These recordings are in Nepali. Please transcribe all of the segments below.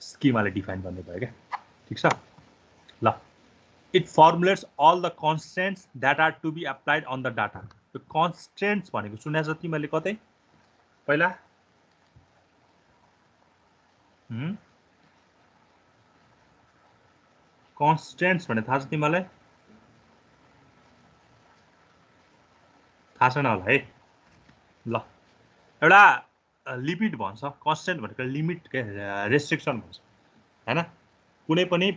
स्किमाले डिफाइन गर्ने भयो क्या ठीक छ ल it formulates all the constants that are to be applied on the data त्यो कन्स्टेन्ट्स भनेको सुनेछ तिमीले कतै पहिला कन्स्टेन्ट्स भने थाहा छ तिमीलाई थाहा छैन होला है ल एउटा लिमिट भन्छ कन्स्टेन्ट भनेको लिमिट के रेस्ट्रिक्सन भन्छ हैन कुनै पनि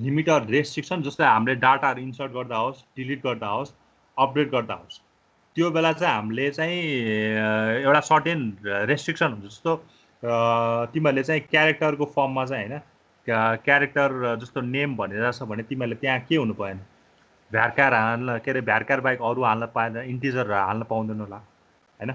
लिमिट अर रेस्ट्रिक्सन जस्तै हामीले डाटाहरु इन्सर्ट गर्दा होस् डिलिट गर्दा होस् अपडेट गर्दा होस् त्यो बेला चाहिँ हामीले चाहिँ एउटा सर्टेन रेस्ट्रिक्सन हुन्छ जस्तो तिमीहरूले चाहिँ क्यारेक्टरको फर्ममा चाहिँ हैन क्यारेक्टर जस्तो नेम भनेर छ भने तिमीहरूले त्यहाँ के हुनु भएन भ्यारकार हाल्न के अरे भ्यारकार बाहेक अरू हाल्न पाएन इन्टिजर हाल्न पाउँदैन होला हैन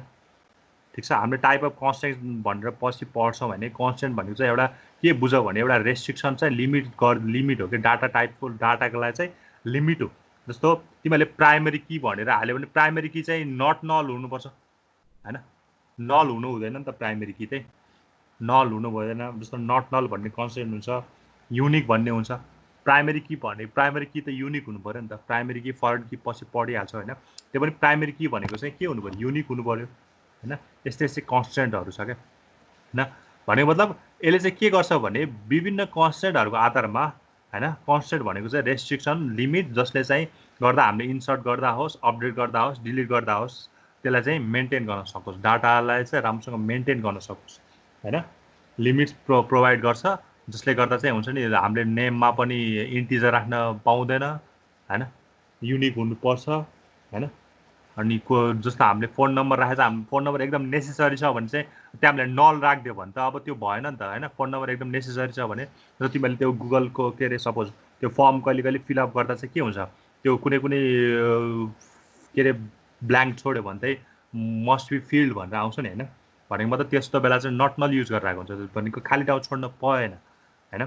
ठीक छ हामीले टाइप अफ कन्स्टेन्ट भनेर पछि पढ्छौँ भने कन्स्टेन्ट भनेको चाहिँ एउटा के बुझ भने एउटा रेस्ट्रिक्सन चाहिँ लिमिट हो कि डाटा टाइपको डाटाको लागि चाहिँ लिमिट हो जस्तो तिमीहरूले प्राइमरी की भनेर हाल्यो भने प्राइमरी की चाहिँ नट नल हुनुपर्छ हैन नल हुनु हुँदैन नि त प्राइमरी की चाहिँ नल हुनु भएन जस्तो नट नल भन्ने कन्सेप्ट हुन्छ युनिक भन्ने हुन्छ प्राइमरी की भन्ने प्राइमरी की त युनिक हुनु पर्यो नि त प्राइमरी की फरेन की पछि पढिहाल्छ हैन त्यो पनि प्राइमरी की भनेको चाहिँ के हुनु पर्यो युनिक हुनु पर्यो हैन यस्तै यस्तै कन्स्टेन्टहरु छ के हैन भनेको मतलब यसले चाहिँ के गर्छ भने विभिन्न कन्स्टेन्टहरुको आधारमा हैन कन्स्टेन्ट भनेको चाहिँ रेस्ट्रिक्सन लिमिट जसले चाहिँ गर्दा हामीले इन्सर्ट गर्दा होस् अपडेट गर्दा होस् डिलिट गर्दा होस् त्यसलाई चाहिँ मेन्टेन गर्न सकोस् डाटालाई चाहिँ राम्रोसँग मेन्टेन गर्न सकोस् हैन लिमिट्स प्रोवाइड गर्छ जसले गर्दा चाहिँ हुन्छ नि हामीले नेममा पनि इन्टिजर राख्न पाउँदैन हैन युनिक हुनुपर्छ हैन अनि जस्तो हामीले फोन नम्बर राखेछ हाम्रो फोन नम्बर एकदम नेसेसरी छ भने चाहिँ त्यहाँ हामीले नल राखिदियो भने त अब त्यो भएन नि त हैन फोन नम्बर एकदम नेसेसरी छ भने र तिमीले त्यो गुगलको के अरे सपोज त्यो फर्म कहिले फिलअप गर्दा चाहिँ के हुन्छ त्यो कुनै के अरे ब्ल्याङ्क छोड्यो भने चाहिँ मस्ट बी फिल्ड भनेर आउँछ नि हैन भनेको मतलब त्यस्तो बेला चाहिँ नट नल युज गरेर आएको हुन्छ भनेको खाली ठाउँ छोड्न पाएन हैन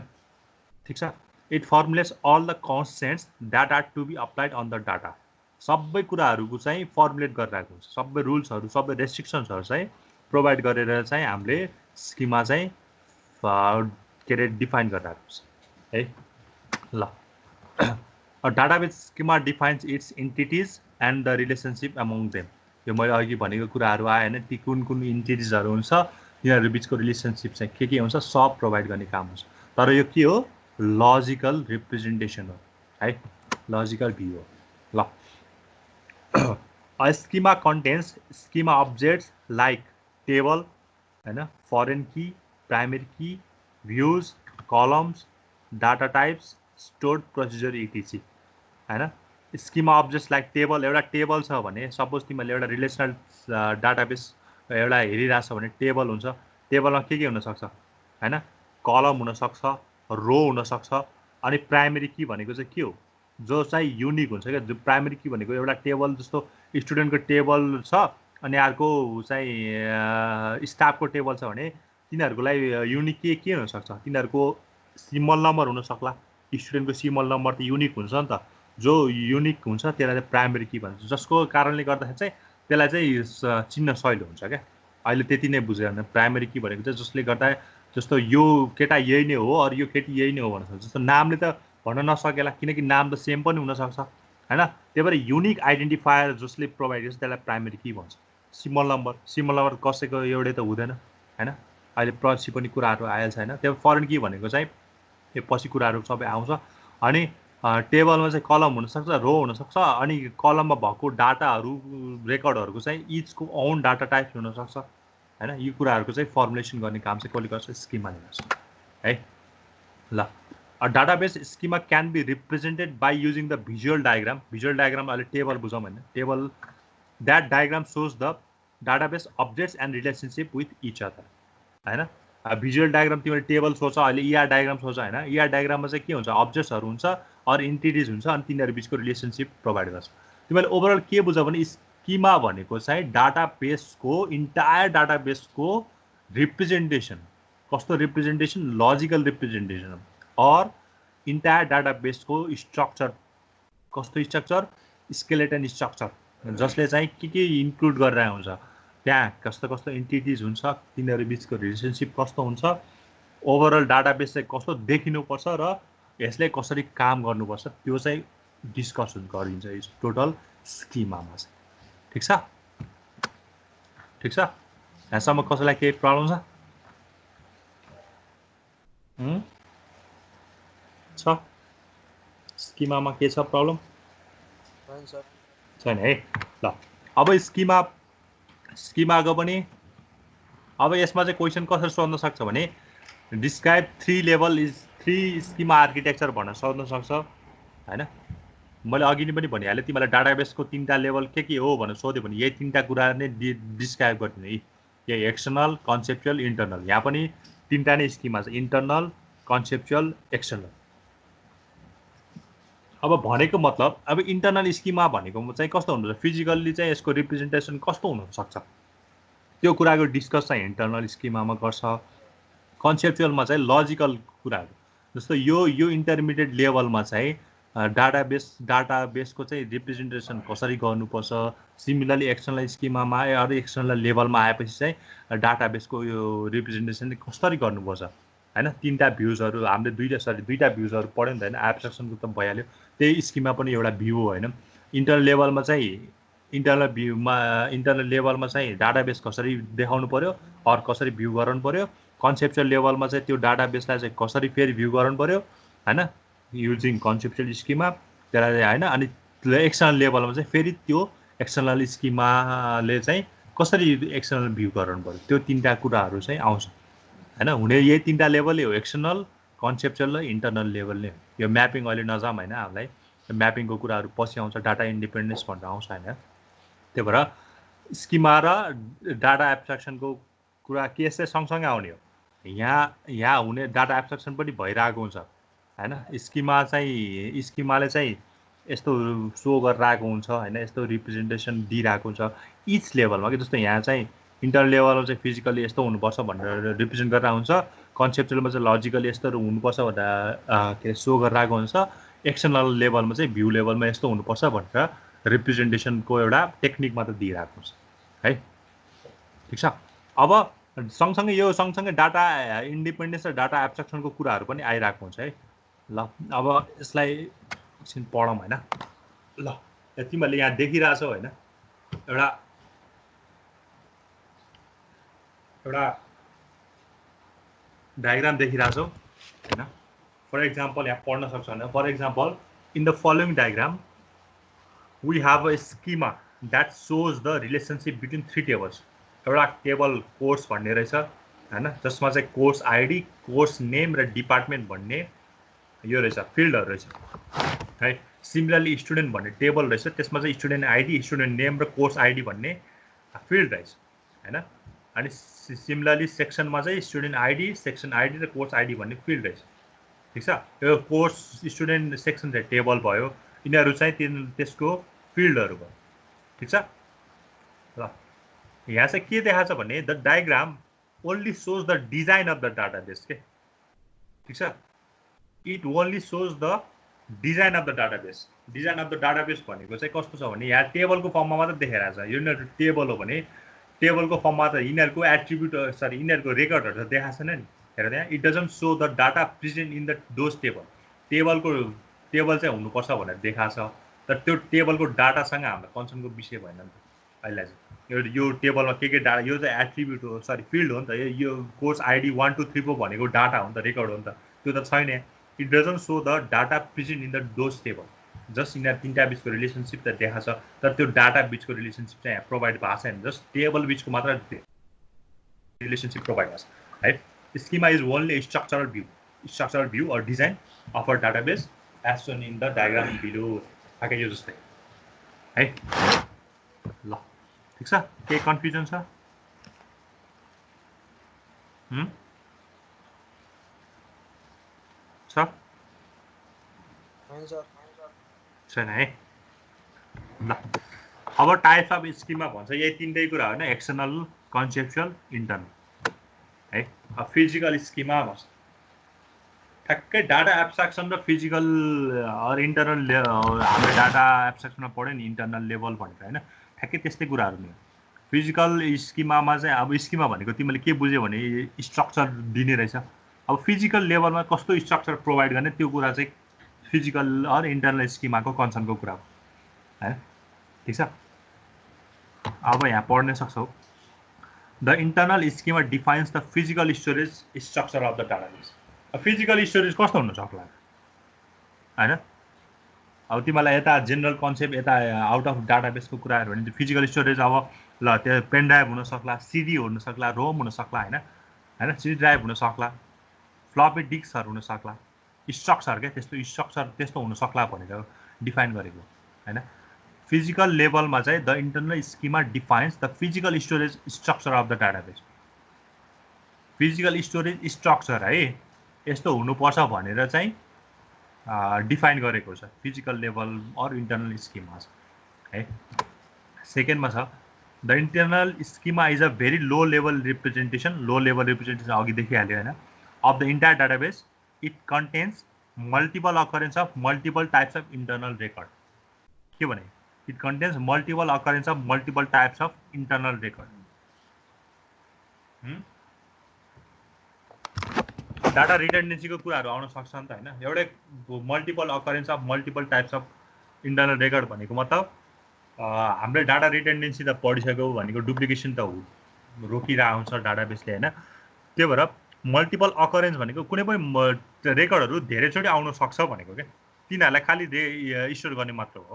ठीक छ it formulates all the constants that are to be applied on the data सबै कुराहरुको चाहिँ फर्मुलेट गरिरहेको हुन्छ सबै रुल्सहरु सबै रेस्ट्रिक्सन्सहरु चाहिँ प्रोवाइड गरेर चाहिँ हामीले स्किमा चाहिँ के अरे डिफाइन गरिरहेको हुन्छ है ल a database schema defines its entities and the relationship among them यो मैले अघि भनेको कुराहरु आए हैन ती कुन एन्टिटीजहरु हुन्छ तिनीहरु बीचको रिलेसनशिप चाहिँ के हुन्छ सब प्रोवाइड गर्ने काम हुन्छ तर यो के हो लजिकल रिप्रेजेन्टेसन हो है लजिकल भ्यू हो ल A schema contains schema objects like table, foreign key, primary key, views, columns, data types, stored procedure etc. Schema objects like table एउटा टेबल छ भने सपोज तिमीले एउटा रिलेसनल डाटाबेस एउटा हेरिराछ भने टेबल हुन्छ टेबलमा के हुन सक्छ हैन कलम हुन सक्छ रो हुन सक्छ अनि प्राइमरी की भनेको चाहिँ के हो जो चाहिँ युनिक हुन्छ क्या जो प्राइमरी की भनेको एउटा टेबल जस्तो स्टुडेन्टको टेबल छ अनि अर्को चाहिँ स्टाफको टेबल छ भने तिनीहरुको लागि युनिक के हुन सक्छ तिनीहरुको सिम्बल नम्बर हुन सक्ला स्टुडेन्टको सिम्बल नम्बर त युनिक हुन्छ नि त जो युनिक हुन्छ त्यसलाई चाहिँ प्राइमरी की भन्छ जसको कारणले गर्दाखेरि चाहिँ त्यसलाई चाहिँ चिन्न सजिलो हुन्छ क्या अहिले त्यति नै बुझेन प्राइमरी की भनेको चाहिँ जसले गर्दा जस्तो यो केटा यही नै हो अरु यो केटी यही नै हो भन्न सक्छ जस्तो नामले त भन्न नसकेला किनकि नाम त सेम पनि हुन सक्छ हैन त्यही भएर युनिक आइडेन्टिफायर जसले प्रोवाइड गर्छ त्यसलाई प्राइमरी की भन्छ सिम्बल नम्बर कसैको एउटै त हुँदैन हैन अहिले पछि पनि कुराहरु आइहाल्छ हैन त्यो फरेन की भनेको चाहिँ यो पछि कुराहरु सबै आउँछ अनि टेबलमा चाहिँ कलम हुन सक्छ रो हुन सक्छ अनि कलममा भएको डाटाहरु रेकर्डहरुको चाहिँ इचको ओन डाटा टाइप हुन सक्छ हैन यो कुराहरुको चाहिँ फर्मुलेसन गर्ने काम चाहिँ कसले गर्छ स्किमाले गर्छ है ल A database schema can be represented by using the visual diagram. Visual diagram अहिले table बुझौँ हैन table that diagram shows the database objects and relationship with each other हैन visual diagram तिमीले टेबल सोच अहिले ER diagram सोच हैन ER diagram मा चाहिँ के हुन्छ अब्जेक्ट्सहरु हुन्छ और एन्टिटीज हुन्छ अनि तिनीहरु बीचको रिलेसनशिप प्रोवाइड गर्छ तिमीले ओभरअल के बुझ भने स्किमा भनेको चाहिँ डाटाबेसको इन्टायर डाटाबेसको रिप्रेजेन्टेसन कस्तो रिप्रेजेन्टेसन लजिकल रिप्रेजेन्टेसन और इन्टायर डाटाबेसको स्ट्रक्चर कस्तो स्ट्रक्चर स्केलेटन स्ट्रक्चर जसले चाहिँ के इन्क्लुड गरेर हुन्छ त्यहाँ कस्तो एन्टिटीज हुन्छ तिनीहरु बीचको रिलेसनशिप कस्तो हुन्छ ओभरअल डाटाबेस चाहिँ कस्तो देखिनुपर्छ र यसले कसरी काम गर्नुपर्छ त्यो चाहिँ डिस्कसन गरिन्छ यस टोटल स्किमामा चाहिँ। ठिक छ? ठिक छ? यहाँसम्म कसैलाई केही प्रब्लम छ? छ? स्किमामा के छ प्रब्लम? छैन है। ल अब स्किमाको पनि अब यसमा चाहिँ क्वेसन कसरी सोध्न सक्छ भने डिस्क्राइब 3 स्किमा आर्किटेक्चर भन्न सोध्न सक्छ हैन। मैले अघि नै पनि भनिहालेँ तिमीलाई डाटाबेसको 3टा लेभल के हो भनेर सोध्यो भने यही 3टा कुरा नै डिस्क्राइब गरिदिनु है। यही एक्सटर्नल, कन्सेप्चुअल, इन्टर्नल। यहाँ पनि 3टा नै स्किमा छ, इन्टर्नल, कन्सेप्चुअल, एक्सटर्नल। अब भनेको मतलब अब इन्टर्नल स्किमा भनेको चाहिँ कस्तो हुन्छ, फिजिकल्ली चाहिँ यसको रिप्रेजेन्टेसन कस्तो हुनसक्छ त्यो कुराको डिस्कस चाहिँ इन्टर्नल स्किमामा गर्छ। कन्सेप्चुअलमा चाहिँ लजिकल कुराहरू जस्तो यो इन्टरमिडिएट लेभलमा चाहिँ डाटाबेसको चाहिँ रिप्रेजेन्टेसन कसरी गर्नुपर्छ। सिमिलरली एक्सटर्नल स्किमामा अरू एक्सटर्नल लेभलमा आएपछि चाहिँ डाटाबेसको यो रिप्रेजेन्टेसन कसरी गर्नुपर्छ हैन। 3टा भ्युजहरू हामीले दुईटा भ्युजहरू पढ्यो नि त हैन। एब्स्ट्राक्सनको त भइहाल्यो, त्यही स्किममा पनि एउटा भ्यू हो हैन। इन्टर्नल लेभलमा चाहिँ इन्टर्नल लेभलमा चाहिँ डाटाबेस कसरी देखाउनु पर्यो अर कसरी भ्यू गराउनु पर्यो। कन्सेप्चुअल लेभलमा चाहिँ त्यो डाटाबेसलाई चाहिँ कसरी फेरि भ्यू गराउनु पर्यो हैन, युजिङ कन्सेप्चुअल स्किमा त्यसलाई हैन। अनि एक्सटर्नल लेभलमा चाहिँ फेरि त्यो एक्सटर्नल स्किमाले चाहिँ कसरी एक्सटर्नल भ्यू गराउनु पर्यो, त्यो 3टा कुराहरू चाहिँ आउँछ हैन। हुने यही 3टा लेभलै हो, एक्सटर्नल, कन्सेप्चुअल र इन्टर्नल लेभल नै। यो म्यापिङ अहिले नजाम हैन, हामीलाई म्यापिङको कुराहरू पछि आउँछ, डाटा इन्डिपेन्डेन्स भनेर आउँछ हैन। त्यही भएर स्किमा र डाटा एब्स्ट्राक्सनको कुरा के चाहिँ सँगसँगै आउने हो। यहाँ हुने डाटा एब्स्ट्राक्सन पनि भइरहेको हुन्छ हैन। स्किमाले चाहिँ यस्तो सो गरिरहेको हुन्छ हैन, यस्तो रिप्रेजेन्टेसन दिइरहेको हुन्छ इच लेभलमा कि। जस्तो यहाँ चाहिँ इन्टरनल लेभलमा चाहिँ फिजिकली यस्तो हुनुपर्छ भनेर रिप्रेजेन्ट गरेर हुन्छ, कन्सेप्चुअलमा चाहिँ लजिकली यस्तो हुनुपर्छ भनेर के सो गरिरहेको हुन्छ, एक्सटर्नल लेभलमा चाहिँ भ्यू लेभलमा यस्तो हुनुपर्छ भनेर रिप्रेजेन्टेसनको एउटा टेक्निकमा त दिइरहेको हुन्छ है। ठिक छ? अब सँगसँगै डाटा इन्डिपेन्डेन्स र डाटा एब्स्ट्राक्सनको कुराहरू पनि आइरहेको हुन्छ है। ल अब यसलाई एकछिन पढौँ हैन। ल तिमीहरूले यहाँ देखिरहेछौ हैन, एउटा डायग्राम देखिरहेछौ हैन। फर एक्जाम्पल यहाँ पढ्न सक्छौ हैन। For example in the following diagram we have a schema that shows the relationship between 3 tables. एउटा टेबल कोर्स भन्ने रहेछ हैन, जसमा चाहिँ कोर्स आइडी, कोर्स नेम र डिपार्टमेन्ट भन्ने यो रहेछ फिल्डहरु रहेछ है। सिमिलरली स्टुडेन्ट भन्ने टेबल रहेछ, त्यसमा चाहिँ स्टुडेन्ट आइडी, स्टुडेन्ट नेम र कोर्स आइडी भन्ने फिल्ड रहेछ हैन। अनि सिमिलरली सेक्सनमा चाहिँ स्टुडेन्ट आइडी, सेक्सन आइडी र कोर्स आइडी भन्ने फिल्ड रहेछ। ठिक छ? यो कोर्स स्टुडेन्ट सेक्सन चाहिँ टेबल भयो, यिनीहरू चाहिँ त्यसको फिल्डहरु भयो। ठिक छ? ल यहाँ चाहिँ के देखाएको छ भने the diagram only shows the design of the database के। ठिक छ? It only shows the design of the database. Design of the database भनेको चाहिँ कस्तो छ भने यहाँ टेबलको फर्ममा मात्र देखाइरहेको छ। यिनीहरू टेबल हो भने टेबलको फर्ममा त यिनीहरूको एट्रिब्युट यिनीहरूको रेकर्डहरु त देखाएको छैन नि। हेर त्यहाँ it doesn't so the data present in the those table चाहिँ हुनुपर्छ भनेर देखाएको छ, तर त्यो टेबलको डाटासँग हाम्रो कन्सर्नको विषय भएन नि त अहिले चाहिँ। यो टेबलमा के डाटा, यो चाहिँ एट्रिब्युट हो, फिल्ड हो नि त। यो कोर्स आइडी 1 2 3 4 भनेको डाटा हो नि त, रेकर्ड हो नि त, त्यो त छैन। It doesn't so the data present in the those table. Just यिनीहरू 3टा बिचको रिलेसनसिप त देखाएको छ, तर त्यो डाटा बिचको रिलेसनसिप चाहिँ यहाँ प्रोभाइड भएको छैन। जस्ट टेबल बिचको मात्र रिलेसनसिप प्रोभाइड भएको छ है। Schema is only structural view or design of a database as shown in the diagram below। आके यो जस्तै है। ल ठीक छ? के कन्फ्युजन छ? छ? छैन है। ल अब टाइप्स अफ स्किमा भन्छ यही 3टै कुरा होइन, एक्सटर्नल, कन्सेप्चुअल, इन्टर्नल है। अब फिजिकल स्किमा भन्छ ठ्याक्कै डाटा एब्स्ट्राक्सन र फिजिकल अर इन्टर्नल हामीले डाटा एब्स्ट्राक्सनमा पढ्यो नि इन्टर्नल लेभल भनेर हैन, ठ्याक्कै त्यस्तै कुराहरू नि। फिजिकल स्किमामा चाहिँ अब स्किमा भनेको तिमीले के बुझ्यौ भने स्ट्रक्चर दिने रहेछ अब फिजिकल लेभलमा कस्तो स्ट्रक्चर प्रोभाइड गर्ने त्यो कुरा चाहिँ फिजिकल अर इन्टरनल स्किमाको कन्सर्नको कुरा हो हैन ठीक छ। अब यहाँ पढ्न सक्छौ the internal schema defines the physical storage structure of the database. Physical storage कस्तो हुन सक्ला हैन। अब तिमीलाई यता जेनरल कन्सेप्ट यता आउट अफ डाटाबेसको कुराहरू भने फिजिकल स्टोरेज अब ल त्यो पेन ड्राइभ हुन सक्ला, सिडी हुन सक्ला, रोम हुन सक्ला हैन सिडी ड्राइभ हुन सक्ला, फ्लपी डिस्कहरू हुन सक्ला, स्ट्रक्चर क्या त्यस्तो स्ट्रक्चर त्यस्तो हुन सक्ला भनेर डिफाइन गरेको हैन। फिजिकल लेभलमा चाहिँ the internal schema defines the physical storage structure of the database. Physical storage structure है यस्तो हुनुपर्छ भनेर चाहिँ डिफाइन गरेको छ physical level or internal schema है। सेकेन्डमा छ the internal schema is a very low level representation. Low level representation अघि देखिहाल्यो होइन of the entire database. It contains multiple occurrence of multiple types of internal record. के भने it contains multiple occurrence of multiple types of internal record. Data रिडन्डेन्सीको कुराहरू आउन सक्छ नि त होइन। एउटै multiple occurrence of multiple types of internal record भनेको मतलब हामीले डाटा रिडन्डेन्सी त पढिसक्यो भनेको डुप्लिकेसन त रोकिरहेको हुन्छ डाटाबेसले होइन। त्यही भएर मल्टिपल अकरेन्स भनेको कुनै पनि रेकर्डहरू धेरैचोटि आउन सक्छ भनेको क्या। तिनीहरूलाई खालि स्टोर गर्ने मात्र हो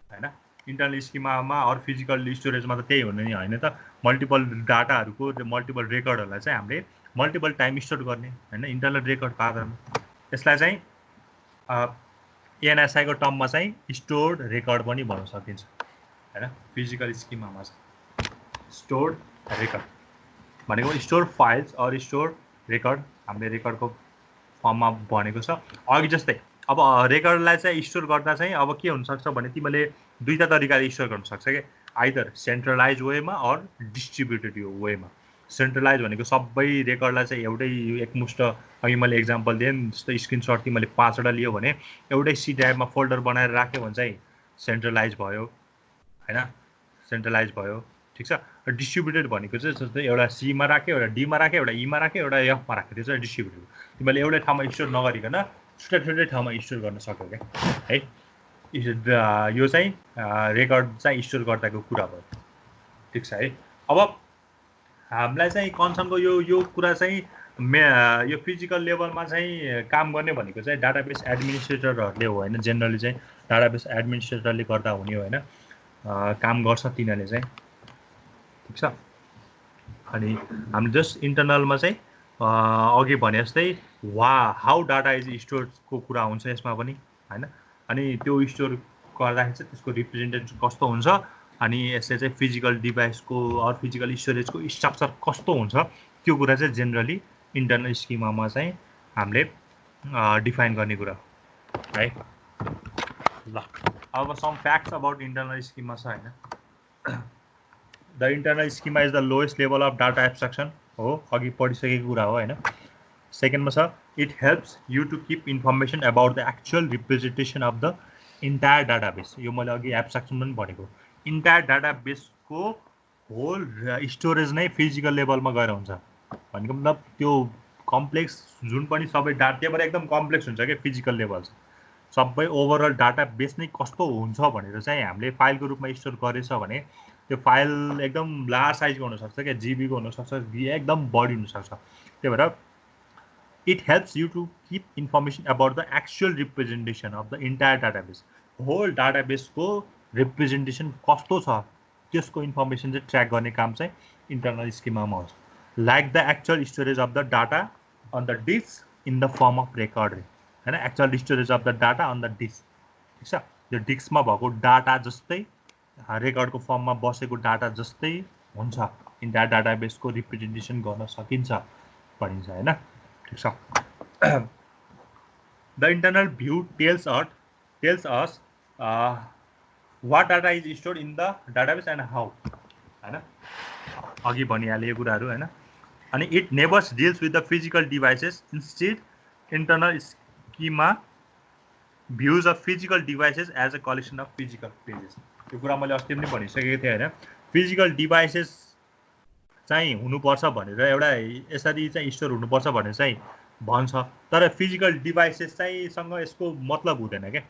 होइन। इन्टरनल स्किमामा अरू फिजिकल स्टोरेजमा त त्यही हुने होइन त। मल्टिपल डाटाहरूको मल्टिपल रेकर्डहरूलाई चाहिँ हामीले मल्टिपल टाइम स्टोर गर्ने होइन इन्टरनल रेकर्डको आधारमा। यसलाई चाहिँ एनएसआईको टर्ममा चाहिँ स्टोर्ड रेकर्ड पनि भन्न सकिन्छ होइन। फिजिकल स्किमामा स्टोर्ड रेकर्ड भनेको store files or store record हामीले रेकर्डको फर्ममा भनेको छ। अघि जस्तै अब रेकर्डलाई चाहिँ स्टोर गर्दा चाहिँ अब के हुनसक्छ भने तिमीले दुईवटा तरिकाले स्टोर गर्न सक्छ क्या। आइदर सेन्ट्रलाइज वेमा अर डिस्ट्रिब्युटेड वेमा। सेन्ट्रलाइज भनेको सबै रेकर्डलाई चाहिँ एउटै एकमुष्ट अघि मैले एक्जाम्पल दिएँ जस्तो स्क्रिनसट तिमीले 5वटा लियो भने एउटै सी ड्राइभमा फोल्डर बनाएर राख्यो भने चाहिँ सेन्ट्रलाइज भयो होइन सेन्ट्रलाइज भयो ठिक छ। डिस्ट्रिब्युटेड भनेको चाहिँ जस्तै एउटा सीमा राख्यो, एउटा डीमा राख्यो, एउटा ईमा राख्यो, एउटा एफमा राख्यो, त्यो चाहिँ डिस्ट्रिब्युटेड। तिमीले एउटै ठाउँमा स्टोर नगरिकन छुट्टै छुट्टै ठाउँमा स्टोर गर्न सक्यो क्या है। यो चाहिँ रेकर्ड चाहिँ स्टोर गर्दाको कुरा भयो ठिक छ है। अब हामीलाई चाहिँ कन्सर्नको यो कुरा चाहिँ यो फिजिकल लेभलमा चाहिँ काम गर्ने भनेको चाहिँ डाटाबेस एडमिनिस्ट्रेटरहरूले हो होइन। जेनरली चाहिँ डाटाबेस एडमिनिस्ट्रेटरले गर्दा हुने हो होइन। काम गर्छ तिनीहरूले चाहिँ ठिक छ। अनि हामी जस्ट इन्टरनलमा चाहिँ अघि भने जस्तै हाउ डाटा इज स्टोरको कुरा हुन्छ यसमा पनि होइन। अनि त्यो स्टोर गर्दाखेरि चाहिँ त्यसको रिप्रेजेन्टेसन कस्तो हुन्छ अनि यसले चाहिँ फिजिकल डिभाइसको अर फिजिकल स्टोरेजको स्ट्रक्चर कस्तो हुन्छ त्यो कुरा चाहिँ जेनरली इन्टरनल स्किमामा चाहिँ हामीले डिफाइन गर्ने कुरा है। ल अब some facts about internal schema छ होइन। The internal schema is the lowest level of data abstraction हो अघि पढिसकेको कुरा हो होइन। सेकेन्डमा छ it helps you to keep information about the actual representation of the entire database. यो मैले अघि एब्स्ट्राक्सन पनि भनेको इन्टायर डाटाबेसको होल स्टोरेज नै फिजिकल लेभलमा गएर हुन्छ भनेको मतलब त्यो कम्प्लेक्स जुन पनि सबै डाटा त्यही भएर एकदम कम्प्लेक्स हुन्छ क्या फिजिकल लेभल। सबै ओभरअल डाटाबेस नै कस्तो हुन्छ भनेर चाहिँ हामीले फाइलको रूपमा स्टोर गरेछ भने त्यो फाइल एकदम लार्ज साइजको हुनसक्छ क्या, जिबीको हुनसक्छ, एकदम बढी हुनसक्छ। त्यही भएर it helps you to keep information about the actual representation of the entire database. Whole डाटाबेसको रिप्रेजेन्टेसन कस्तो छ त्यसको इन्फर्मेसन चाहिँ ट्र्याक गर्ने काम चाहिँ इन्टरनल स्किमामा हुन्छ। Like the actual storage of the data on the disk in the form of record होइन। Actual storage of the data on the disk ठिक छ। त्यो डिस्कमा भएको डाटा जस्तै रेकर्डको फर्ममा बसेको डाटा जस्तै हुन्छ। इन्टायर डाटाबेसको रिप्रेजेन्टेसन गर्न सकिन्छ भनिन्छ होइन ठिक छ। The internal view tells us what data is stored in the database and how होइन। अघि भनिहालेँ यो कुराहरू होइन। अनि it nevers deals with the physical devices instead internal schema views of physical devices as a collection of physical pages. यो कुरा मैले अस्ति पनि भनिसकेको थिएँ होइन। फिजिकल डिभाइसेस चाहिँ हुनुपर्छ भनेर एउटा यसरी चाहिँ स्टोर हुनुपर्छ भनेर चाहिँ भन्छ, तर फिजिकल डिभाइसेस चाहिँ सँग यसको मतलब हुँदैन क्या,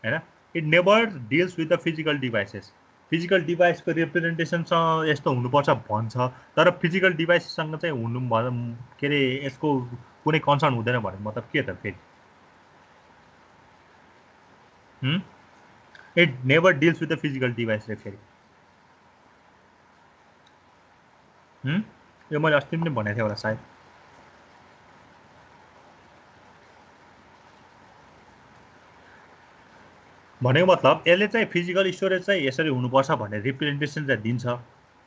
हैन। It never deals with the physical devices. Physical डिभाइसको रिप्रेजेन्टेसनसँग यस्तो हुनुपर्छ भन्छ, तर फिजिकल डिभाइससँग चाहिँ हुनु के अरे यसको कुनै कन्सर्न हुँदैन भने मतलब के त फेरि? It never deals with the physical device रे फेरि। यो मैले अस्ति पनि भनेको थिएँ होला सायद। भनेको मतलब यसले चाहिँ फिजिकल स्टोरेज चाहिँ यसरी हुनुपर्छ भन्ने रिप्रेजेन्टेसन चाहिँ दिन्छ,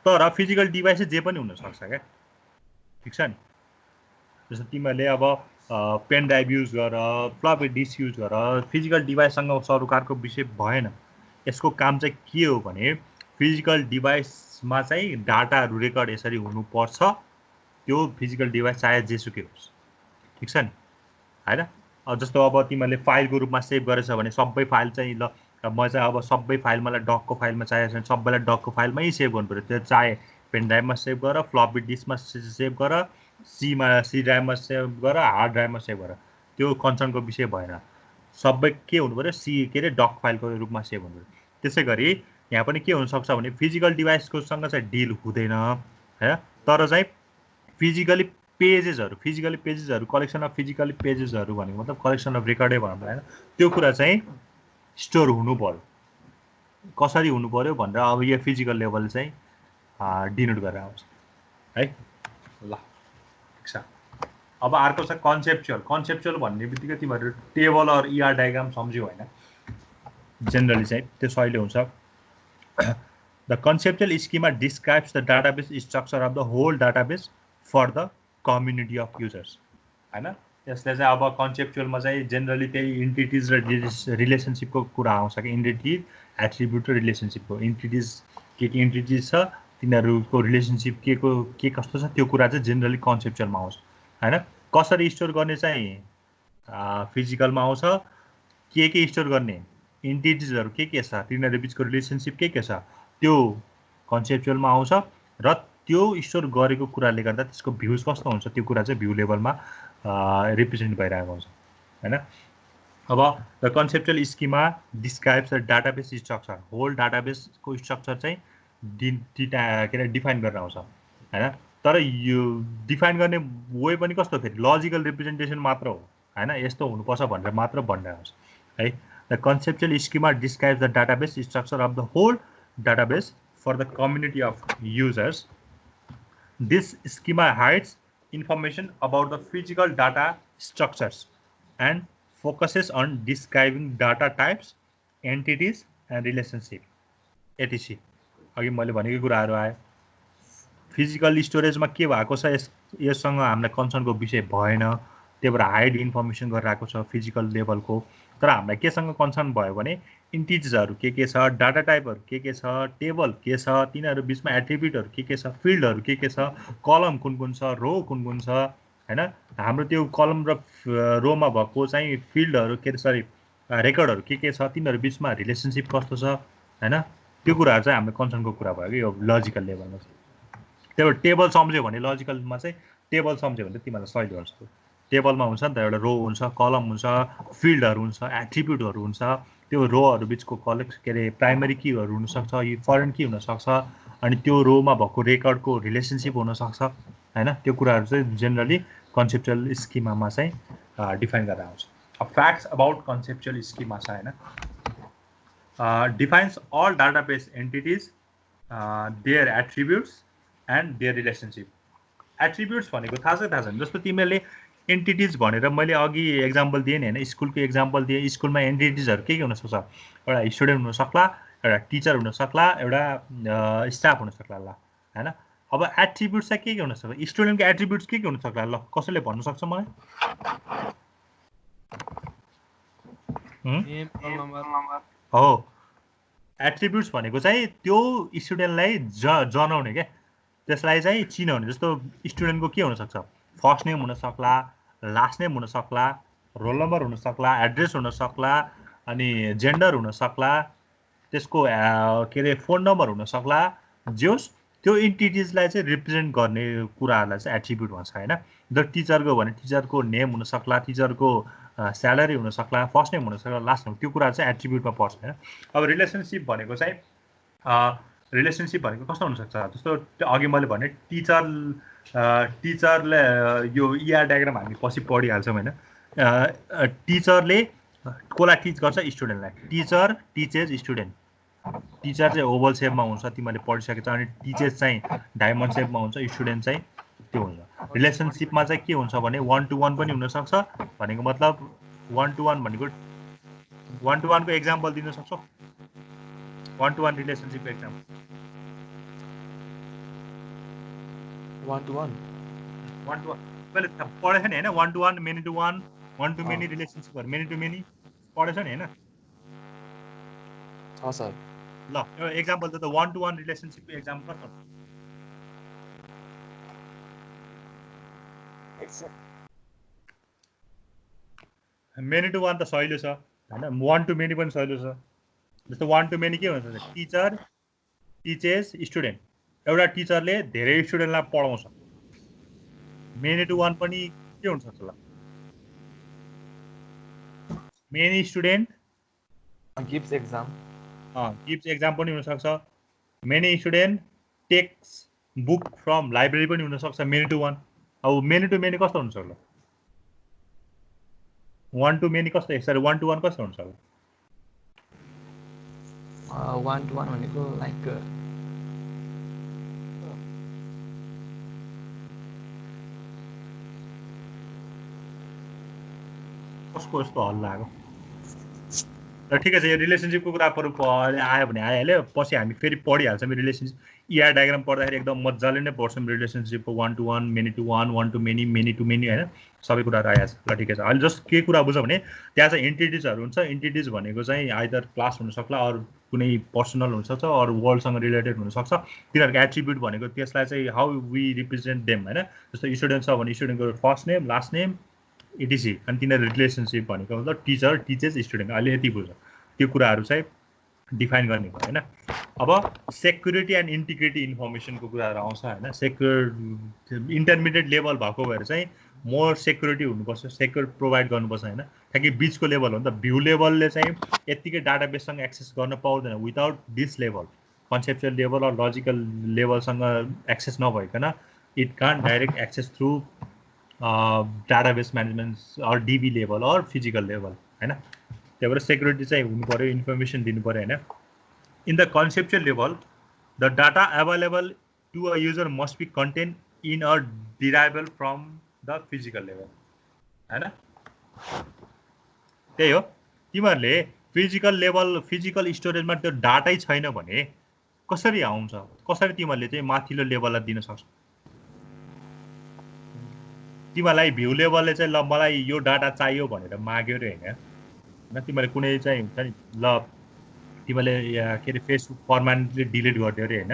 तर फिजिकल डिभाइस चाहिँ जे पनि हुनसक्छ क्या, ठिक छ नि। जस्तो तिमीहरूले अब पेन ड्राइभ युज गर, फ्लपी डिस्क युज गर, फिजिकल डिभाइससँग सरोकारको विषय भएन। यसको काम चाहिँ के हो भने फिजिकल डिभाइसमा चाहिँ डाटाहरू रेकर्ड यसरी हुनुपर्छ, त्यो फिजिकल डिभाइस चाहे जेसुकै होस्, ठिक छ नि, होइन। जस्तो अब तिमीहरूले फाइलको रूपमा सेभ गरेछ भने सबै फाइल चाहिँ ल म चाहिँ अब सबै फाइल मलाई डकको फाइलमा चाहिएको छ भने सबैलाई डकको फाइलमै सेभ गर्नु पऱ्यो। त्यो चाहे पेन ड्राइभमा सेभ गर, फ्लपी डिस्कमा सेभ गर, सी ड्राइभमा सेभ गर, हार्ड ड्राइभमा सेभ गर, त्यो कन्सर्नको विषय भएन। सबै के हुनु पऱ्यो, के अरे डक फाइलको रूपमा सेभ हुनु पऱ्यो। त्यसै गरी यहाँ पनि के हुनसक्छ भने फिजिकल डिभाइसकोसँग चाहिँ डिल हुँदैन, होइन, तर चाहिँ फिजिकली पेजेसहरू कलेक्सन अफ फिजिकली पेजेसहरू भनेको मतलब कलेक्सन अफ रेकर्डै भनौँ होइन, त्यो कुरा चाहिँ स्टोर हुनु पर्यो। कसरी हुनु पर्यो भनेर अब यो फिजिकल लेभल चाहिँ डिनोट गरेर आउँछ है। ल ठिक छ। अब अर्को छ कन्सेप्चुअल। कन्सेप्चुअल भन्ने बित्तिकै तिमीहरू टेबल अर इआर डायग्राम सम्झ्यौ होइन, जेनरली चाहिँ त्यो सहिले हुन्छ। The conceptual schema describes the database structure of the whole database for the community of users, होइन। यसले चाहिँ अब कन्सेप्चुअलमा चाहिँ जेनरली त्यही इन्टिटिज र रिलेसनसिपको कुरा आउँछ कि इन्टिटिज एट्रिब्युट र रिलेसनसिपको। इन्टिटिज के इन्टिटिज छ तिनीहरूको रिलेसनसिप के कस्तो छ त्यो कुरा चाहिँ जेनरली कन्सेप्चुअलमा आउँछ, होइन। कसरी स्टोर गर्ने चाहिँ फिजिकलमा आउँछ, के स्टोर गर्ने इन्टिटिजहरू के छ तिनीहरू बिचको रिलेसनसिप के छ त्यो कन्सेप्चुअलमा आउँछ, र त्यो स्टोर गरेको कुराले गर्दा त्यसको भ्युज कस्तो हुन्छ त्यो कुरा चाहिँ भ्यू लेभलमा रिप्रेजेन्ट भइरहेको हुन्छ, होइन। अब the conceptual schema describes the database structure. Whole डाटाबेसको स्ट्रक्चर चाहिँ के अरे डिफाइन गरेर आउँछ, होइन। तर यो डिफाइन गर्ने वे पनि कस्तो फेरि लजिकल रिप्रेजेन्टेसन मात्र हो, होइन, यस्तो हुनुपर्छ भनेर मात्र भनेर आउँछ है। The conceptual schema describes the database structure of the whole database for the community of users. This schema hides information about the physical data structures and focuses on describing data types, entities, and relationship, etc. अघि मैले भनेको कुराहरू आयो। फिजिकल स्टोरेजमा के भएको छ यससँग हामीलाई कन्सर्नको विषय भएन, त्यही भएर हाइड इन्फर्मेसन गरिरहेको छ फिजिकल लेभलको। तर हामीलाई केसँग कन्सर्न भयो भने इन्टिजहरू के छ, डाटा टाइपहरू के छ, टेबल के छ, तिनीहरू बिचमा एट्रिब्युटहरू के छ, फिल्डहरू के छ, कलम कुन छ, रो कुन छ, होइन। हाम्रो त्यो कलम र रोमा भएको चाहिँ फिल्डहरू के सरी रेकर्डहरू के छ, तिनीहरू बिचमा रिलेसनसिप कस्तो छ, होइन। त्यो कुराहरू चाहिँ हाम्रो कन्सर्नको कुरा भयो कि यो लजिकल लेभलमा चाहिँ। त्यही भएर टेबल सम्झ्यो भने लजिकलमा चाहिँ टेबल सम्झ्यो भने तिमीहरूलाई सहिले हुन्छ। टेबलमा हुन्छ नि त एउटा रो हुन्छ, कलम हुन्छ, फिल्डहरू हुन्छ, एट्रिब्युटहरू हुन्छ, त्यो रोहरू बिचको के अरे प्राइमरी कीहरू हुनसक्छ, यो फरेन की हुनसक्छ, अनि त्यो रोमा भएको रेकर्डको रिलेसनसिप हुनसक्छ, होइन। त्यो कुराहरू चाहिँ जेनरली कन्सेप्चुअल स्किमामा चाहिँ डिफाइन गरेर आउँछ। फ्याक्ट्स अबाउट कन्सेप्चुअल स्किमा छ, होइन। Defines all database entities, their attributes and their relationship. Attributes भनेको थाहा छैन। जस्तो तिमीहरूले एन्टिटिज भनेर मैले अघि एक्जाम्पल दिएँ नि, होइन, स्कुलको एक्जाम्पल दिएँ। स्कुलमा एन्टिटिजहरू के हुनसक्छ, एउटा स्टुडेन्ट हुनसक्ला, एउटा टिचर हुनसक्ला, एउटा स्टाफ हुनसक्ला, ल, होइन। अब एट्रिब्युट्स चाहिँ के हुनसक्छ, स्टुडेन्टको एट्रिब्युट्स के हुनसक्ला, ल कसैले भन्नु सक्छ मलाई? हो, एट्रिब्युट्स भनेको चाहिँ त्यो स्टुडेन्टलाई जनाउने क्या, त्यसलाई चाहिँ चिनाउने। जस्तो स्टुडेन्टको के हुनसक्छ, फर्स्ट नेम हुनसक्ला, लास्ट नेम हुनसक्ला, रोल नम्बर हुनसक्ला, एड्रेस हुनसक्ला, अनि जेन्डर हुनसक्ला, त्यसको के अरे फोन नम्बर हुनसक्ला, जोस् त्यो इन्टिटिजलाई चाहिँ रिप्रेजेन्ट गर्ने कुराहरूलाई चाहिँ एट्रिब्युट भन्छ होइन। द टिचरको भने टिचरको नेम हुनसक्ला, टिचरको स्यालेरी हुनसक्ला, फर्स्ट नेम हुनसक्ला, लास्ट नेम, त्यो कुरा चाहिँ एट्रिब्युटमा पर्छ होइन। अब रिलेसनसिप भनेको चाहिँ रिलेसनसिप भनेको कस्तो हुनसक्छ, जस्तो अघि मैले भने टिचरले यो इआर डायग्राम हामी पछि पढिहाल्छौँ होइन। टिचरले कसलाई टिच गर्छ, स्टुडेन्टलाई। Teacher teaches student. टिचर चाहिँ ओभल सेपमा हुन्छ, तिमीले पढिसकेको छ, अनि टिचेज चाहिँ डायमन्ड सेपमा हुन्छ, स्टुडेन्ट चाहिँ त्यो हुन्छ। रिलेसनसिपमा चाहिँ के हुन्छ भने 1 to 1 पनि हुनसक्छ, भनेको मतलब 1 to 1 भनेको 1 to 1 को एक्जाम्पल दिन सक्छौ। 1 to 1 रिलेसनसिपको एक्जाम्पल 1 to 1 मैले पढेछ नि होइन। 1 to 1, many to 1, 1 to many रिलेसनसिपहरू, मेनी टु मेनी पढेछ नि होइन। सर ल यो एक्जाम्पल त 1 to 1 रिलेसनसिपको एक्जाम्पल कस्तो मेनी टु 1 त सहिलो छ होइन। 1 to मेनी पनि सहिलो छ। जस्तो 1 to मेनी के हुन्छ, टिचर टिचेज स्टुडेन्ट। एउटा टिचरले धेरै स्टुडेन्टलाई पढाउँछ। मेनी टु 1 पनि के हुन्छ ल, मेनी स्टुडेन्ट गिभ्स एक्जाम पनि हुनसक्छ। Many student text book from library पनि हुनसक्छ, मेनी टु 1। अब मेनी टु मेनी कस्तो हुन्छ ल, 1 to मेनी कस्तो, सरी 1 to 1 कस्तो हुन्छ? 1 to 1 भनेको लाइक कसको यस्तो हल लाग्यो र ठिकै छ। यो रिलेसनसिपको कुरा आयो भने आइहाल्यो, पछि हामी फेरि पढिहाल्छौँ। रिलेसनसिप इआर डायग्राम पढ्दाखेरि एकदम मजाले नै पढ्छौँ रिलेसनसिपको। 1 to 1, many to 1, 1 to many, many to many होइन, सबै कुराहरू आइहाल्छ। ल ठिकै छ। अहिले जस्ट के कुरा बुझ भने त्यहाँ चाहिँ इन्टिटिजहरू हुन्छ। इन्टिटिज भनेको चाहिँ आइदर क्लास हुनसक्ला, अरू कुनै पर्सनल हुनसक्छ, अरू वर्ल्डसँग रिलेटेड हुनसक्छ। तिनीहरूको एट्रिब्युट भनेको त्यसलाई चाहिँ हाउ वी रिप्रेजेन्ट देम होइन। जस्तो स्टुडेन्ट छ भने स्टुडेन्टको फर्स्ट नेम, लास्ट नेम, इटिसी, अनि तिनीहरू रिलेसनसिप भनेको मतलब टिचर टिचेज स्टुडेन्ट। अहिले यति बुझ्छ, त्यो कुराहरू चाहिँ डिफाइन गर्ने भयो होइन। अब सेक्युरिटी एन्ड इन्टिग्रिटी इन्फर्मेसनको कुराहरू आउँछ होइन। इन्टरमिडिएट लेभल भएको भएर चाहिँ मोर सेक्युरिटी हुनुपर्छ, सेक्युर प्रोभाइड गर्नुपर्छ होइन। ताकि बिचको लेभल हो नि त। भ्यू लेभलले चाहिँ यत्तिकै डाटाबेससँग एक्सेस गर्न पाउँदैन without this level. Conceptual level र लजिकल लेभलसँग एक्सेस नभइकन it can't direct access through database management or DB level or physical level होइन। त्यही भएर सेक्युरिटी चाहिँ हुनु पऱ्यो, इन्फर्मेसन दिनु पऱ्यो होइन। In the conceptual level the data available to a user must be content in a derivable from the physical level होइन। त्यही हो, तिमीहरूले फिजिकल लेभल, फिजिकल स्टोरेजमा त्यो डाटै छैन भने कसरी आउँछ, कसरी तिमीहरूले चाहिँ माथिल्लो लेभललाई दिन सक्छ? तिमीहरूलाई भ्यू लेभलले चाहिँ ल मलाई यो डाटा चाहियो भनेर माग्यो अरे होइन। तिमीहरूले कुनै चाहिँ हुन्छ नि, ल तिमीहरूले के अरे फेसबुक पर्मानेन्टली डिलिट गरिदियो अरे होइन।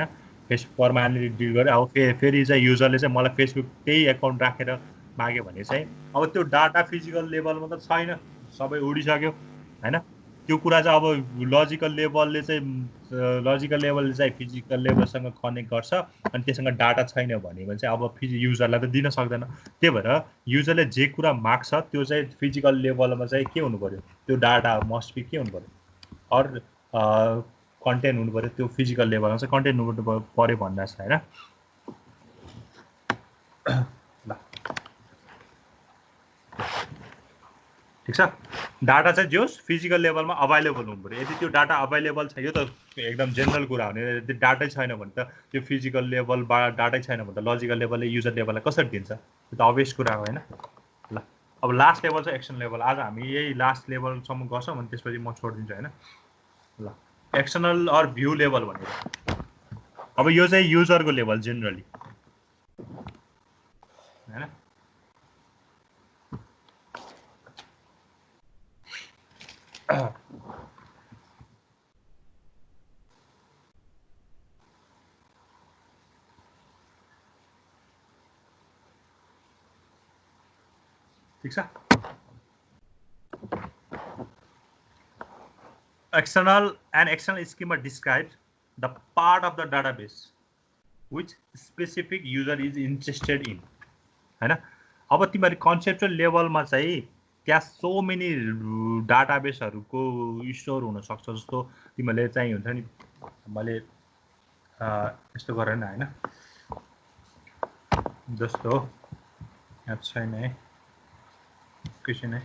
फेसबुक पर्मानेन्टली डिलिट गऱ्यो, अब फेरि चाहिँ युजरले चाहिँ मलाई फेसबुक त्यही एकाउन्ट राखेर माग्यो भने चाहिँ अब त्यो डाटा फिजिकल लेभलमा त छैन, सबै उडिसक्यो होइन। त्यो कुरा चाहिँ अब लजिकल लेभलले चाहिँ फिजिकल लेभलसँग कनेक्ट गर्छ, अनि त्योसँग डाटा छैन भने चाहिँ अब युजरलाई त दिन सक्दैन। त्यही भएर युजरले जे कुरा माग्छ त्यो चाहिँ फिजिकल लेभलमा चाहिँ के हुनु पऱ्यो, त्यो डाटा मस्ट बी के हुनु पऱ्यो, अर कन्टेन्ट हुनु पऱ्यो। त्यो फिजिकल लेभलमा चाहिँ कन्टेन्ट हुनु पऱ्यो भन्दा छ होइन। ल ठिक छ। डाटा चाहिँ जोस् फिजिकल लेभलमा अभाइलेबल हुनु पऱ्यो। यदि त्यो डाटा अभाइलेबल छ, यो त एकदम जेनरल कुरा हो नि। यदि डाटै छैन भने त त्यो फिजिकल लेभलबाट डाटै छैन भने त लजिकल लेभलले युजर लेभललाई कसरी दिन्छ, त्यो त अभियस कुरा हो होइन। ल अब लास्ट लेभल चाहिँ एक्सन लेभल। आज हामी यही लास्ट लेभलसम्म गर्छौँ, अनि त्यसपछि म छोडिदिन्छु होइन। ल एक्सटर्नल अर भ्यू लेभल भनेको अब यो चाहिँ युजरको लेभल जेनरली होइन। ठिक छ। External schema describes the part of the database which specific user is interested in हैन अब तिमीहरु कन्सेप्चुअल लेभलमा चाहिँ त्यहाँ सो मेनी डाटाबेसहरुको स्टोर हुन सक्छ जस्तो तिमीले चाहिँ हुन्छ नि मैले यस्तो गरे न हैन जस्तो यहाँ छैन है क्वेशन है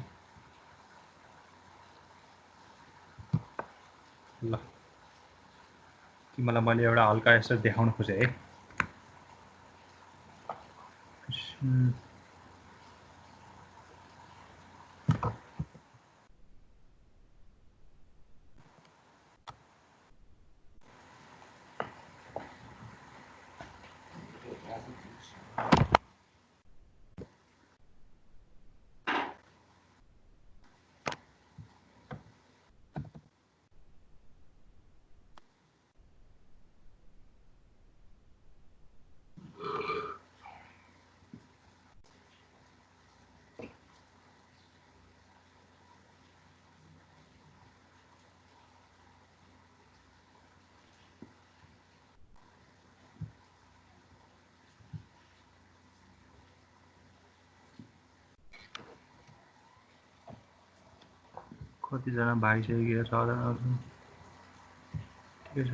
ल तिमीलाई मैले एउटा हल्का यसो देखाउन खोजे है कति जना भागिसकेको छ ठिकै छ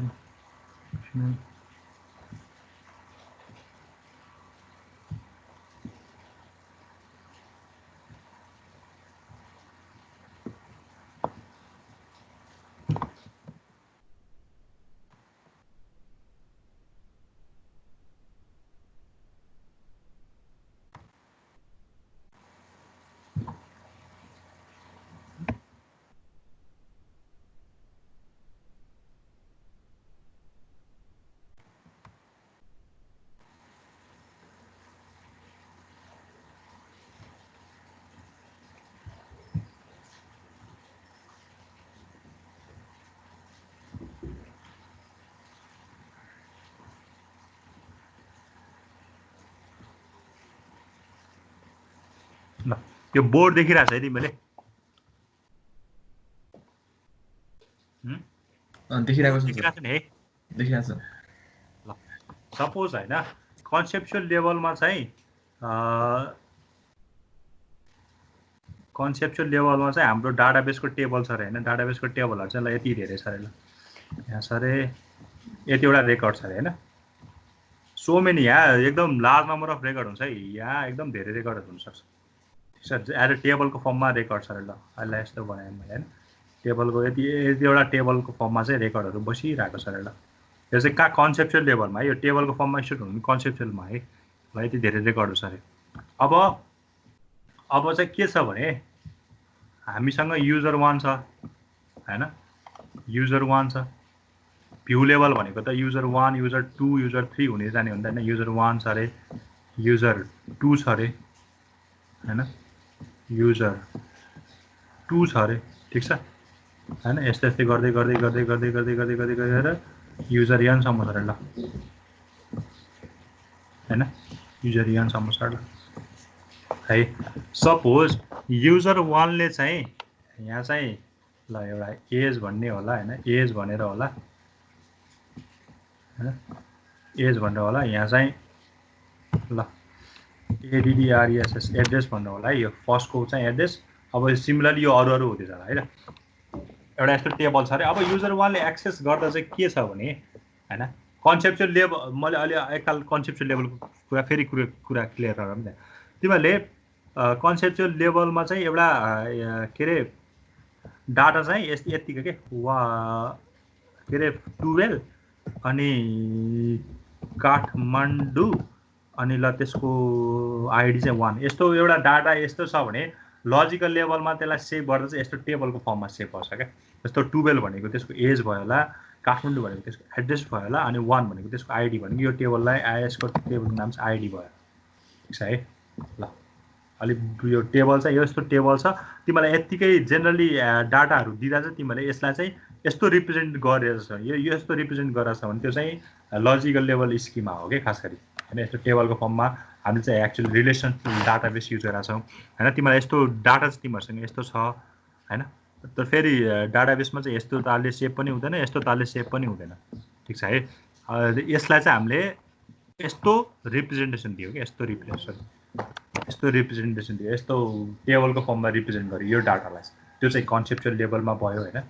ल यो बोर्ड देखिरहेछ है तिमीले देखिरहेको छ देखिरहेछ नि है देखिरहेछ ल सपोज हैन कन्सेप्चुअल लेभलमा चाहिँ हाम्रो डाटाबेसको टेबल छ रे हैन डाटाबेसको टेबलहरु चाहिँ ल यति धेरै छ रे ल यहाँ छ रे यतिवटा रेकर्ड छ रे हैन सो मेनी यहाँ एकदम लार्ज नम्बर अफ रेकर्ड हुन्छ है यहाँ एकदम धेरै रेकर्डहरु हुन सक्छ एज अ टेबलको फर्ममा रेकर्ड छ रे ल अहिले यस्तो बनाएँ मैले हैन टेबलको यतिवटा टेबलको फर्ममा चाहिँ रेकर्डहरु बसिरहेको छ रे ल यो चाहिँ का कन्सेप्चुअल लेभलमा यो टेबलको फर्ममा स्टोर हुनु कन्सेप्चुअलमा है ल यति धेरै रेकर्डहरु छ रे अब चाहिँ के छ भने हामीसँग युजर 1 छ हैन युजर 1 छ भ्यू लेभल भनेको त युजर 1 युजर 2 युजर 3 हुने जाने हुन्छ हैन युजर 1 छ रे युजर 2 छ रे हैन युजर 2 छ रे ठीक छ हैन यस्तै यस्तै गर्दै गरेर युजर n सम्म छ रे ल हैन युजर n सम्म छ ल है सपोज युजर 1 ले चाहिँ यहाँ चाहिँ ल एउटा एज भन्ने होला हैन एज भनेर होला हैन एज भनेर होला यहाँ चाहिँ ल ADDRESS एड्रेस भन्नु होला है यो फर्स्टको चाहिँ एड्रेस अब सिमिलरली यो अरु हुँदै जाला है एउटा यस्तो टेबल छ रे अब युजर 1 ले एक्सेस गर्दा चाहिँ के छ भने हैन कन्सेप्चुअल लेभल मैले अलि एकताल कन्सेप्चुअल लेभलको कुरा क्लियर गरौँ न तिमीले कन्सेप्चुअल लेभलमा चाहिँ एउटा के रे डाटा चाहिँ यतिको के रे 12 अनि काठमाडौँ अनि ल त्यसको आईडी चाहिँ 1 यस्तो एउटा डाटा यस्तो छ भने लजिकल लेभलमा त्यसलाई सेभ गर्दा चाहिँ यस्तो टेबलको फर्ममा सेभ गर्छ क्या जस्तो 12 भनेको त्यसको एज भयो होला काठमाडौँ भनेको त्यसको एड्रेस भयो होला अनि 1 भनेको त्यसको आईडी भनेको यो टेबललाई आईएसको टेबलको नाम चाहिँ आईडी भयो ठीक छ है ल अलि यो टेबल चाहिँ यस्तो टेबल छ तिमीलाई यतिकै जेनरली डाटाहरु दिदा चाहिँ तिमीले यसलाई चाहिँ यस्तो रिप्रेजेन्ट गरेर छ यो यस्तो रिप्रेजेन्ट गरेर छ भने त्यो चाहिँ लजिकल लेभल स्किमा हो के खास गरी हैन यस्तो टेबलको फर्ममा हामीले चाहिँ एक्चुअली रिलेसनल डाटाबेस युज गरेका छौं हैन तिमीलाई यस्तो डाटा चाहिँ तिमीहरुसँग यस्तो छ हैन तर फेरि डाटाबेसमा चाहिँ यस्तो तालले सेभ पनि हुँदैन यस्तो तालले सेभ पनि हुँदैन ठीक छ है यसलाई चाहिँ हामीले यस्तो रिप्रेजेन्टेसन दियो कि यस्तो रिप्रेजेन्टेसन दियो, यस्तो टेबलको फर्ममा रिप्रेजेन्ट गर्यो यो डाटालाई। त्यो चाहिँ कन्सेप्चुअल लेभलमा भयो होइन।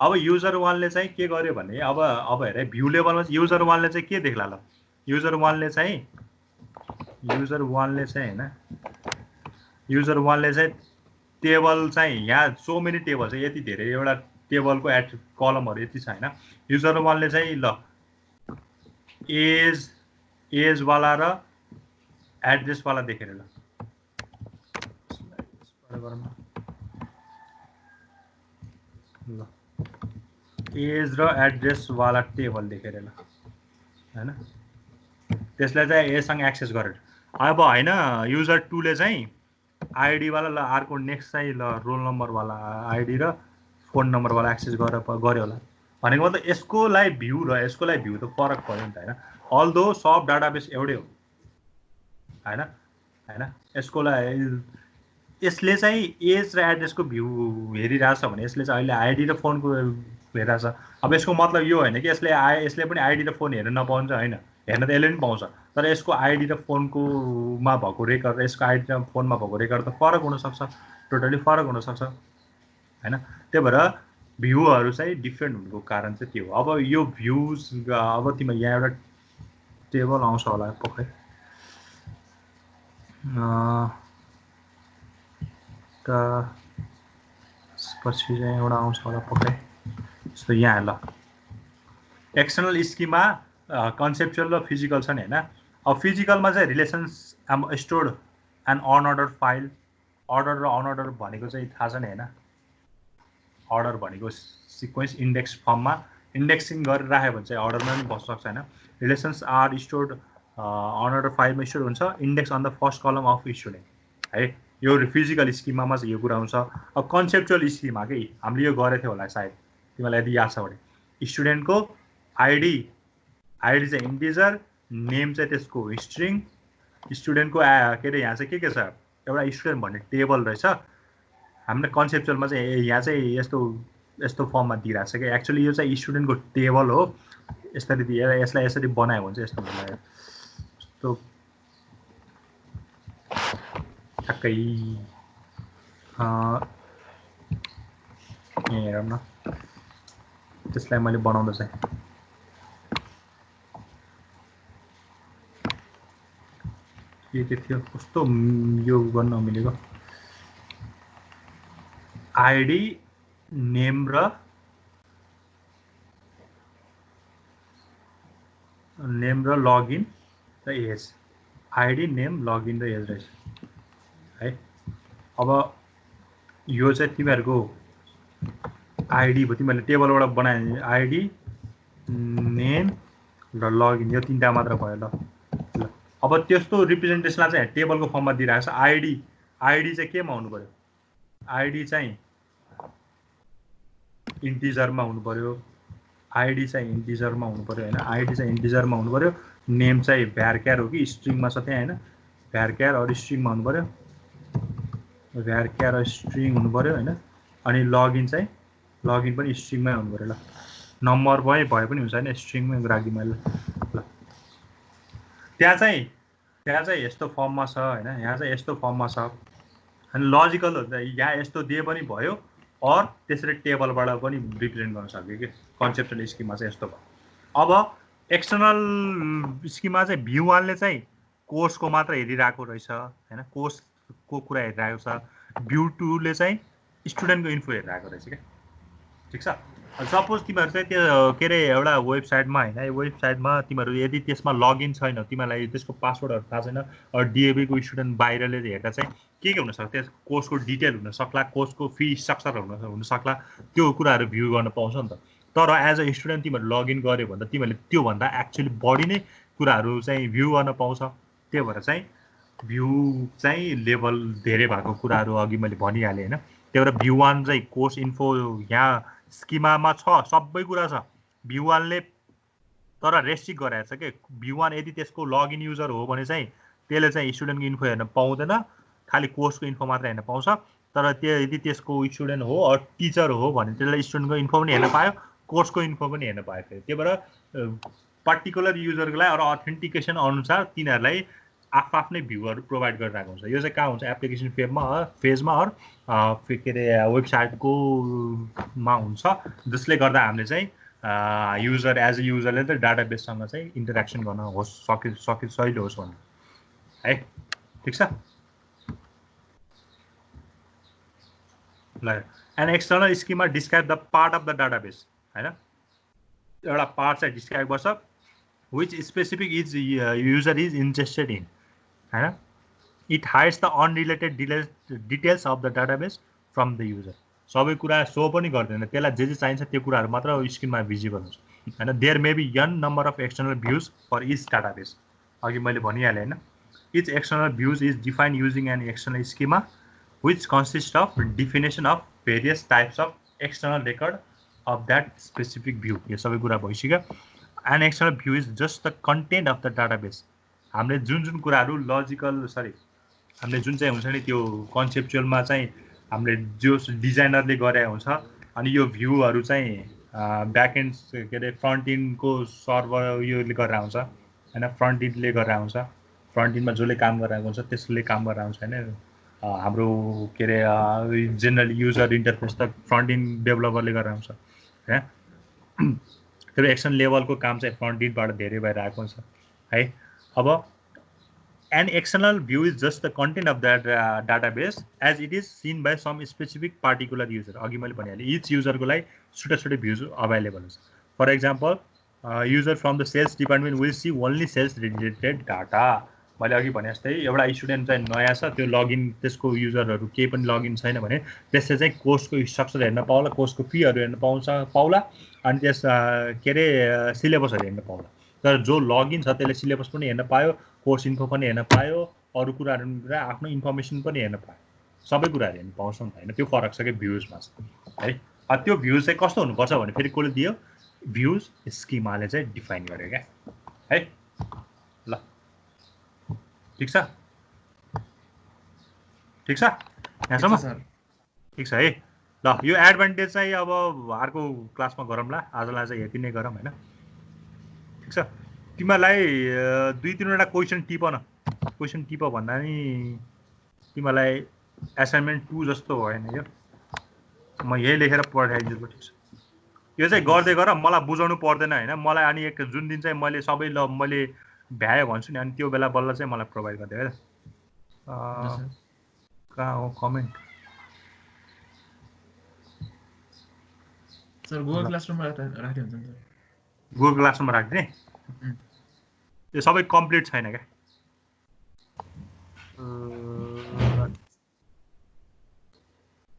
अब युजर वानले चाहिँ के गर्यो भने अब हेर भ्यू लेभलमा युजर वानले चाहिँ के देख्ला ल, युजर वानले चाहिँ टेबल चाहिँ यहाँ सो मेनी टेबल छ, यति धेरै एउटा टेबलको कलमहरू यति छ होइन। युजर वानले चाहिँ ल एजवाला र एड्रेसवाला देखेर ल एज र एड्रेसवाला टेबल देखेर ल होइन। त्यसलाई चाहिँ एसँग एक्सेस गरेर अब होइन युजर 2 ले चाहिँ आइडीवाला ल अर्को नेक्स्ट चाहिँ ल रोल नम्बरवाला आइडी र फोन नम्बरवाला एक्सेस गरेर गर्यो होला भनेको मतलब यसकोलाई भ्यू र यसकोलाई भ्यू त फरक पर्यो नि त होइन। अल्दो सब डाटाबेस एउटै हो होइन। यसकोलाई यसले चाहिँ एज र एड्रेसको भ्यू हेरिरहेछ भने यसले चाहिँ अहिले आइडी र फोनको हेरिरहेछ। अब यसको मतलब यो होइन कि यसले पनि आइडी र फोन हेर्न नपाउँछ होइन, हेर्न त यसले पनि पाउँछ, तर यसको आइडी र फोनकोमा भएको रेकर्ड र यसको आइडी र फोनमा भएको रेकर्ड त फरक हुनसक्छ, टोटली फरक हुनसक्छ होइन। त्यही भएर भ्यूहरू चाहिँ डिफ्रेन्ट हुनुको कारण चाहिँ त्यो हो। अब यो भ्यूज अब तिमीलाई यहाँ एउटा टेबल आउँछ होला पक्कै, पछि चाहिँ एउटा आउँछ होला पक्कै। जस्तो यहाँ ल एक्सटर्नल स्किमा कन्सेप्चुअल र फिजिकल छ नि होइन। अब फिजिकलमा चाहिँ relations stored and unorder file, order र अनअर्डर भनेको चाहिँ थाहा छ नि होइन। अर्डर भनेको सिक्वेन्स इन्डेक्स फर्ममा इन्डेक्सिङ गरेर राख्यो भने चाहिँ अर्डरमा पनि बस्न सक्छ होइन। रिलेसन्स आर स्टोर्ड अनअर्डर फाइलमा स्टोर हुन्छ, इन्डेक्स अन द फर्स्ट कलम अफ स्टुडेन्ट है। यो फिजिकल स्किमामा चाहिँ यो कुरा आउँछ। अब कन्सेप्चुअल स्किमा के हामीले यो गरेको थियो होला सायद तिमीलाई यदि याद छ भने, स्टुडेन्टको आइडी चाहिँ इन्टिजर, नेम चाहिँ त्यसको स्ट्रिङ, स्टुडेन्टको के अरे यहाँ चाहिँ के छ एउटा स्टुडेन्ट भन्ने टेबल रहेछ। हाम्रो कन्सेप्चुअलमा चाहिँ यहाँ चाहिँ यस्तो फर्ममा दिइरहेको छ कि एक्चुअली यो चाहिँ स्टुडेन्टको टेबल हो। यसरी यसलाई यसरी बनायो भने चाहिँ यस्तो हुन्छ, यस्तो ठ्याक्कै हेरौँ न त्यसलाई मैले बनाउँदा चाहिँ के थियो कस्तो यो गर्न मिलेको। आइडी नेम र लगइन र एज, आइडी नेम लगइन र एज रहेछ है। अब यो चाहिँ तिमीहरूको आइडी भयो, तिमीहरूले टेबलबाट बनाए आइडी नेम र लगइन यो तीनटा मात्र भयो ल। अब त्यस्तो रिप्रेजेन्टेसनलाई चाहिँ टेबलको फर्ममा दिइरहेको छ। आइडी चाहिँ केमा हुनु पर्यो, आइडी चाहिँ इन्टिजरमा हुनु पर्यो, आइडी चाहिँ इन्टिजरमा हुनु पर्यो होइन। आइडी चाहिँ इन्टिजरमा हुनु पर्यो, नेम चाहिँ भ्यारक्यार हो कि स्ट्रिङमा छ त्यहाँ होइन, भ्यारक्यार अरू स्ट्रिङमा हुनु पर्यो, भ्यारक्यार स्ट्रिङ हुनु पर्यो होइन। अनि लगइन पनि स्ट्रिङमै हुनु पर्यो ल। नम्बर भए पनि हुन्छ होइन, स्ट्रिङमै राखिदिउँ मैले ल। त्यहाँ चाहिँ यस्तो फर्ममा छ होइन, यहाँ चाहिँ यस्तो फर्ममा छ अनि लजिकल हो त। यहाँ यस्तो दिए पनि भयो और त्यसरी टेबलबाट पनि रिप्रेजेन्ट गर्न सक्यो कि कन्सेप्चुअल स्किममा चाहिँ यस्तो भयो। अब एक्सटर्नल स्किममा चाहिँ भ्यू वानले चाहिँ कोर्सको मात्र हेरिरहेको रहेछ होइन, कोर्सको कुरा हेरिरहेको छ। भ्यू टूले चाहिँ स्टुडेन्टको इन्फो हेरिरहेको रहेछ क्या, ठिक छ। सपोज तिमीहरू चाहिँ त्यो के अरे एउटा वेबसाइटमा होइन, यो वेबसाइटमा तिमीहरू यदि त्यसमा लगइन छैन, तिमीलाई त्यसको पासवर्डहरू थाहा छैन, डिएबीको स्टुडेन्ट बाहिरले हेर्दा चाहिँ के हुनसक्छ, त्यस कोर्सको डिटेल हुनसक्ला, कोर्सको फी स्ट्रक्चर हुनसक्ला, त्यो कुराहरू भ्यू गर्न पाउँछ नि त। तर एज अ स्टुडेन्ट तिमीहरू लगइन गऱ्यो भने त तिमीहरूले त्योभन्दा एक्चुअली बढी नै कुराहरू चाहिँ भ्यू गर्न पाउँछ। त्यही भएर चाहिँ भ्यू चाहिँ लेभल धेरै भएको कुराहरू अघि मैले भनिहालेँ होइन। त्यही भएर भ्यू वान चाहिँ कोर्स इन्फो यहाँ स्किमामा छ, सबै कुरा छ। भ्यू वानले तर रेस्ट्रिक्ट गराएको छ कि भ्यू वान यदि त्यसको लगइन युजर हो भने चाहिँ त्यसले चाहिँ स्टुडेन्टको इन्फो हेर्न पाउँदैन, खालि कोर्सको इन्फो मात्र हेर्न पाउँछ। तर त्यो यदि त्यसको स्टुडेन्ट हो अर टिचर हो भने त्यसले स्टुडेन्टको इन्फो पनि हेर्न पायो, कोर्सको इन्फो पनि हेर्न पायो। त्यही भएर पर्टिकुलर युजरको लागि अरू अथेन्टिकेसन अनुसार तिनीहरूलाई आफ्नै भ्यूहरू प्रोभाइड गरिरहेको हुन्छ। यो चाहिँ कहाँ हुन्छ एप्लिकेसन फेजमा अरू के अरे वेबसाइटकोमा हुन्छ, जसले गर्दा हामीले चाहिँ युजर एज अ युजरले त डाटाबेससँग चाहिँ इन्टरेक्सन गर्न होस् सजिलो होस् भन्ने है। ठिक छ ल। An external schema describe the part of the database हैन, एउटा पार्ट चाहिँ डिस्क्राइब गर्छ which specific is user is interested in हैन। it hides the unrelated details of the database from the user। सबै कुरा सो पनि गर्दैन, त्यसलाई जे चाहिन्छ त्यो कुराहरू मात्र स्क्रिनमा भिजिबल हुन्छ हैन। There may be n number of external views for each database. अघि मैले भनिहालेँ हैन, each external views is defined using an external schema which consists of definition of various types of external record of that specific view। यो सबै कुरा भइसक्यो। An external view is just the content of the database। हामीले जुन कुराहरू लजिकल हामीले जुन चाहिँ हुन्छ नि त्यो कन्सेप्चुअलमा चाहिँ हामीले जो डिजाइनरले गरे हुन्छ, अनि यो भ्यूहरू चाहिँ ब्याकएन्ड के अरे फ्रन्ट इन्डको सर्भर योले गरेर हुन्छ हैन, फ्रन्ट इन्डले गरेर हुन्छ, फ्रन्ट इन्डमा जसले काम गरिरहेको हुन्छ त्यसले काम गरेर हुन्छ हैन। हाम्रो के अरे जेनरल युजर इन्टरफेस त फ्रन्ट इन्ड डेभलपरले गरेर हुन्छ हैन। त्यो एक्सटर्नल लेभलको काम चाहिँ फ्रन्ट इन्डबाट धेरै भइरहेको हुन्छ है। अब an external view is just the content of that database as it is seen by some specific particular user. अघि मैले भनिहालेँ इच युजरको लागि छुट्टै भ्यूज अभाइलेबल हुन्छ। For example user from the sales department will see only sales related data. मैले अघि भने जस्तै एउटा स्टुडेन्ट चाहिँ नयाँ छ, त्यो लगइन त्यसको युजरहरू केही पनि लगइन छैन भने त्यसले चाहिँ कोर्सको स्ट्रक्चर हेर्न पाउला, कोर्सको फीहरू हेर्न पाउला, अनि त्यस के अरे सिलेबसहरू हेर्न पाउला। तर जो लगइन छ त्यसले सिलेबस पनि हेर्न पायो, कोर्स इन्फो पनि हेर्न पायो, अरू कुराहरू आफ्नो इन्फर्मेसन पनि हेर्न पायो, सबै कुराहरू हेर्न पाउँछ नि त हैन। त्यो फरक छ कि भ्यूजमा है। त्यो भ्यूज चाहिँ कस्तो हुनुपर्छ भने फेरि कसले दियो, भ्यूज स्किमाले चाहिँ डिफाइन गर्यो क्या है। ल ठिक छ यहाँसम्म ठिक छ है। ल यो एडभान्टेज चाहिँ अब अर्को क्लासमा गरौँला, आजलाई चाहिँ यति नै गरौँ हैन। ठिक छ, तिमीहरूलाई 2-3वटा क्वेसन टिप भन्दा नि तिमीलाई असाइनमेन्ट 2 जस्तो भएन यो, म यही लेखेर पठाइदिन्छु। ठिक छ, यो चाहिँ गर्दै गर, मलाई बुझाउनु पर्दैन हैन। मलाई अनि एक जुन दिन चाहिँ मैले सबै मैले भ्याए भन्छु नि, अनि त्यो बेला बल्ल चाहिँ मलाई प्रोभाइड गरिदियो है। कहाँ हो कमेन्ट सर? गुगल क्लासरुममा राख्दै हुन्छ नि सर। गुगल क्लासरुममा राख्दिने, त्यो सबै कम्प्लिट छैन क्या।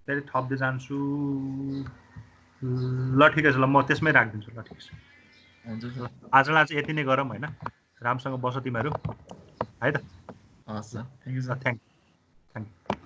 फेरि थप्दै जान्छु। ल ठिकै छ, ल म त्यसमै राखिदिन्छु। ल ठिक छ, आजलाई चाहिँ यति नै गरौँ हैन। राम्रोसँग बस तिमीहरू है त। हस् sir, thank you sir. Thank you.